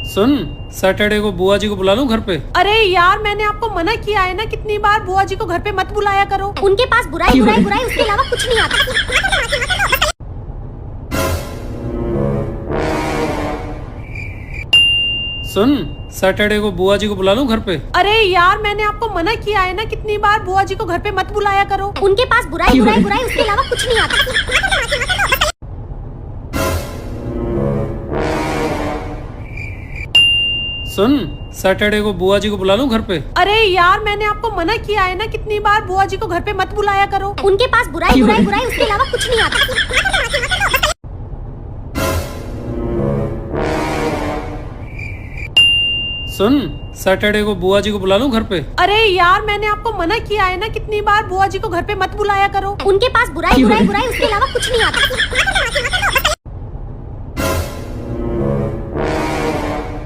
सुन, Saturday को बुआ जी को बुला लूं घर पे। अरे यार, मैंने आपको मना किया है ना कितनी बार, बुआ जी को घर पे मत बुलाया करो। उनके पास बुराई बुराई बुराई उसके अलावा कुछ नहीं आता। सुन, सैटरडे को बुआ जी को बुला लूं घर पे। अरे यार, मैंने आपको मना किया है ना कितनी बार, बुआ जी को घर पे मत बुलाया करो। उनके पास बुराई बुराई बुराई उसके अलावा कुछ नहीं आता। सुन, सैटरडे को बुआ जी को बुला लूं घर पे। अरे यार, मैंने आपको मना किया है ना कितनी बार, बुआ जी को घर पे मत बुलाया करो। उनके पास बुराई बुराई बुराई उसके अलावा कुछ नहीं आता। सुन, सैटरडे को बुआ जी को बुला लूं घर पे। अरे यार, मैंने आपको मना किया है ना कितनी बार, बुआ जी को घर पे मत बुलाया करो। उनके पास बुराई बुराई बुराई उसके अलावा कुछ नहीं आता।